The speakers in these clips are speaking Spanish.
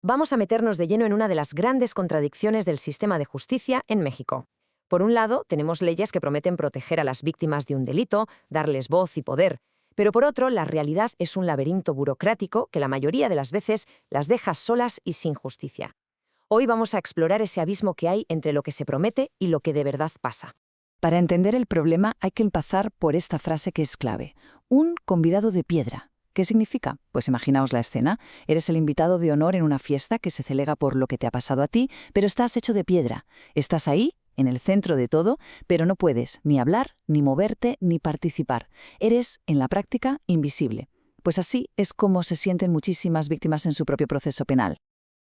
Vamos a meternos de lleno en una de las grandes contradicciones del sistema de justicia en México. Por un lado, tenemos leyes que prometen proteger a las víctimas de un delito, darles voz y poder, pero por otro, la realidad es un laberinto burocrático que la mayoría de las veces las deja solas y sin justicia. Hoy vamos a explorar ese abismo que hay entre lo que se promete y lo que de verdad pasa. Para entender el problema hay que empezar por esta frase que es clave. Un convidado de piedra. ¿Qué significa? Pues imaginaos la escena. Eres el invitado de honor en una fiesta que se celebra por lo que te ha pasado a ti, pero estás hecho de piedra. Estás ahí, en el centro de todo, pero no puedes ni hablar, ni moverte, ni participar. Eres, en la práctica, invisible. Pues así es como se sienten muchísimas víctimas en su propio proceso penal.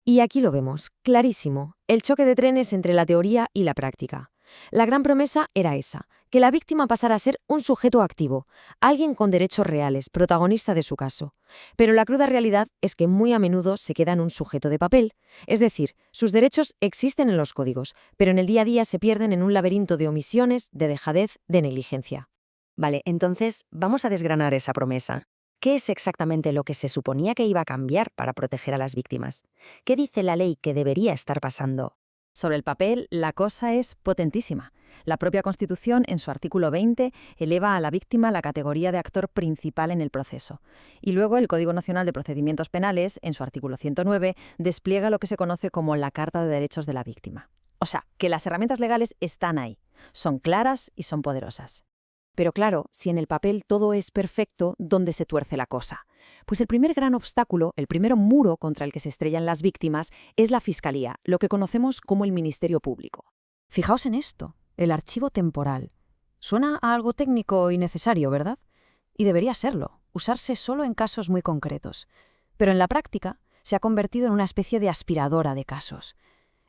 Y aquí lo vemos, clarísimo, el choque de trenes entre la teoría y la práctica. La gran promesa era esa, que la víctima pasara a ser un sujeto activo, alguien con derechos reales, protagonista de su caso. Pero la cruda realidad es que muy a menudo se queda en un sujeto de papel, es decir, sus derechos existen en los códigos, pero en el día a día se pierden en un laberinto de omisiones, de dejadez, de negligencia. Vale, entonces vamos a desgranar esa promesa. ¿Qué es exactamente lo que se suponía que iba a cambiar para proteger a las víctimas? ¿Qué dice la ley que debería estar pasando? Sobre el papel, la cosa es potentísima. La propia Constitución, en su artículo 20, eleva a la víctima a la categoría de actor principal en el proceso. Y luego el Código Nacional de Procedimientos Penales, en su artículo 109, despliega lo que se conoce como la Carta de Derechos de la Víctima. O sea, que las herramientas legales están ahí, son claras y son poderosas. Pero claro, si en el papel todo es perfecto, ¿dónde se tuerce la cosa? Pues el primer gran obstáculo, el primer muro contra el que se estrellan las víctimas, es la Fiscalía, lo que conocemos como el Ministerio Público. Fijaos en esto, el archivo temporal. Suena a algo técnico y necesario, ¿verdad? Y debería serlo, usarse solo en casos muy concretos. Pero en la práctica se ha convertido en una especie de aspiradora de casos.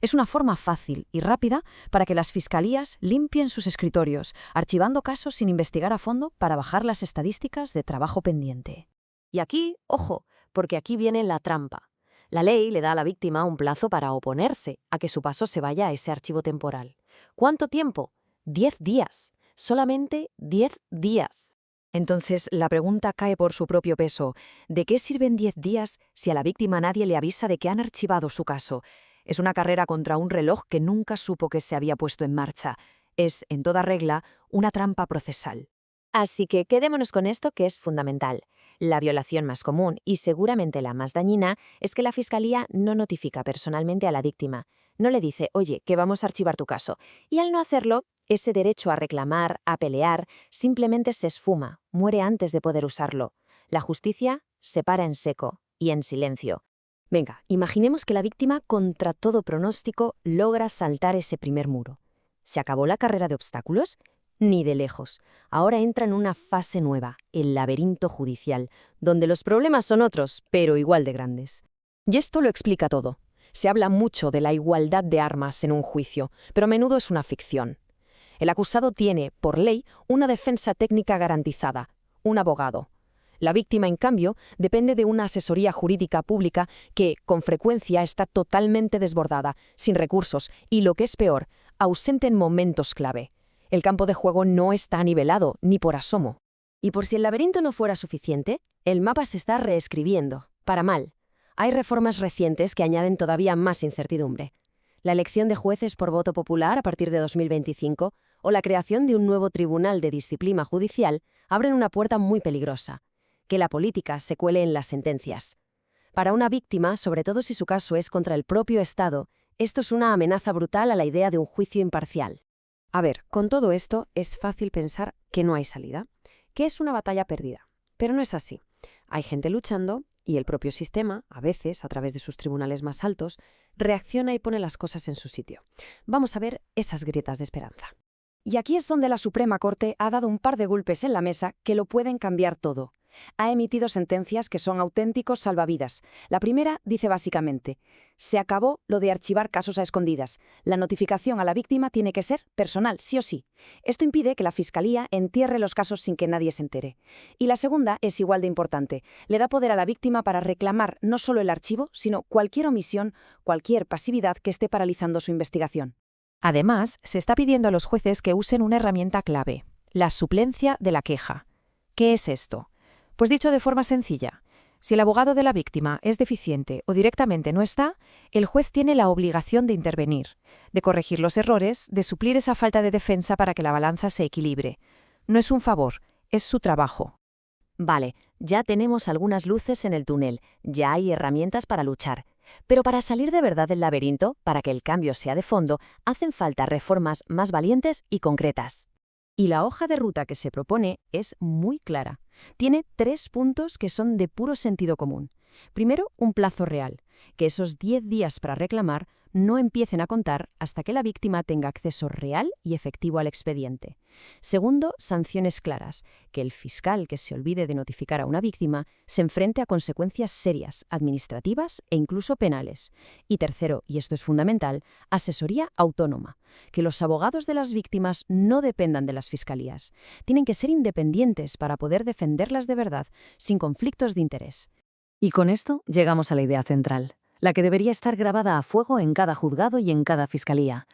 Es una forma fácil y rápida para que las fiscalías limpien sus escritorios, archivando casos sin investigar a fondo para bajar las estadísticas de trabajo pendiente. Y aquí, ojo, porque aquí viene la trampa. La ley le da a la víctima un plazo para oponerse a que su paso se vaya a ese archivo temporal. ¿Cuánto tiempo? 10 días. Solamente 10 días. Entonces, la pregunta cae por su propio peso. ¿De qué sirven 10 días si a la víctima nadie le avisa de que han archivado su caso? Es una carrera contra un reloj que nunca supo que se había puesto en marcha. Es, en toda regla, una trampa procesal. Así que quedémonos con esto que es fundamental. La violación más común y seguramente la más dañina es que la Fiscalía no notifica personalmente a la víctima. No le dice, oye, que vamos a archivar tu caso. Y al no hacerlo, ese derecho a reclamar, a pelear, simplemente se esfuma, muere antes de poder usarlo. La justicia se para en seco y en silencio. Venga, imaginemos que la víctima, contra todo pronóstico, logra saltar ese primer muro. ¿Se acabó la carrera de obstáculos? Ni de lejos. Ahora entra en una fase nueva, el laberinto judicial, donde los problemas son otros, pero igual de grandes. Y esto lo explica todo. Se habla mucho de la igualdad de armas en un juicio, pero a menudo es una ficción. El acusado tiene, por ley, una defensa técnica garantizada, un abogado. La víctima, en cambio, depende de una asesoría jurídica pública que, con frecuencia, está totalmente desbordada, sin recursos y, lo que es peor, ausente en momentos clave. El campo de juego no está nivelado, ni por asomo. Y por si el laberinto no fuera suficiente, el mapa se está reescribiendo, para mal. Hay reformas recientes que añaden todavía más incertidumbre. La elección de jueces por voto popular a partir de 2025 o la creación de un nuevo tribunal de disciplina judicial abren una puerta muy peligrosa: que la política se cuele en las sentencias. Para una víctima, sobre todo si su caso es contra el propio Estado, esto es una amenaza brutal a la idea de un juicio imparcial. A ver, con todo esto es fácil pensar que no hay salida, que es una batalla perdida. Pero no es así. Hay gente luchando y el propio sistema, a veces, a través de sus tribunales más altos, reacciona y pone las cosas en su sitio. Vamos a ver esas grietas de esperanza. Y aquí es donde la Suprema Corte ha dado un par de golpes en la mesa que lo pueden cambiar todo. Ha emitido sentencias que son auténticos salvavidas. La primera dice básicamente: se acabó lo de archivar casos a escondidas. La notificación a la víctima tiene que ser personal, sí o sí. Esto impide que la Fiscalía entierre los casos sin que nadie se entere. Y la segunda es igual de importante. Le da poder a la víctima para reclamar no solo el archivo, sino cualquier omisión, cualquier pasividad que esté paralizando su investigación. Además, se está pidiendo a los jueces que usen una herramienta clave: la suplencia de la queja. ¿Qué es esto? Pues dicho de forma sencilla, Si el abogado de la víctima es deficiente o directamente no está, el juez tiene la obligación de intervenir, de corregir los errores, de suplir esa falta de defensa para que la balanza se equilibre. No es un favor, es su trabajo. Vale, ya tenemos algunas luces en el túnel, ya hay herramientas para luchar. Pero para salir de verdad del laberinto, para que el cambio sea de fondo, hacen falta reformas más valientes y concretas. Y la hoja de ruta que se propone es muy clara. Tiene 3 puntos que son de puro sentido común. Primero, un plazo real, que esos 10 días para reclamar no empiecen a contar hasta que la víctima tenga acceso real y efectivo al expediente. Segundo, sanciones claras, que el fiscal que se olvide de notificar a una víctima se enfrente a consecuencias serias, administrativas e incluso penales. Y tercero, y esto es fundamental, asesoría autónoma, que los abogados de las víctimas no dependan de las fiscalías. Tienen que ser independientes para poder defenderlas de verdad, sin conflictos de interés. Y con esto llegamos a la idea central, la que debería estar grabada a fuego en cada juzgado y en cada fiscalía.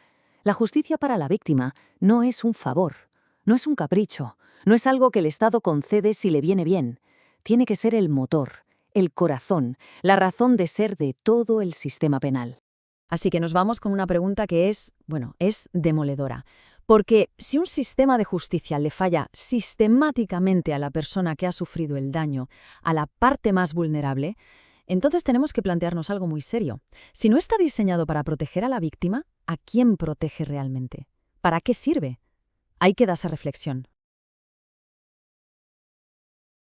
La justicia para la víctima no es un favor, no es un capricho, no es algo que el Estado concede si le viene bien. Tiene que ser el motor, el corazón, la razón de ser de todo el sistema penal. Así que nos vamos con una pregunta que es demoledora. Porque si un sistema de justicia le falla sistemáticamente a la persona que ha sufrido el daño, a la parte más vulnerable, entonces tenemos que plantearnos algo muy serio. Si no está diseñado para proteger a la víctima, ¿a quién protege realmente? ¿Para qué sirve? Ahí queda esa reflexión.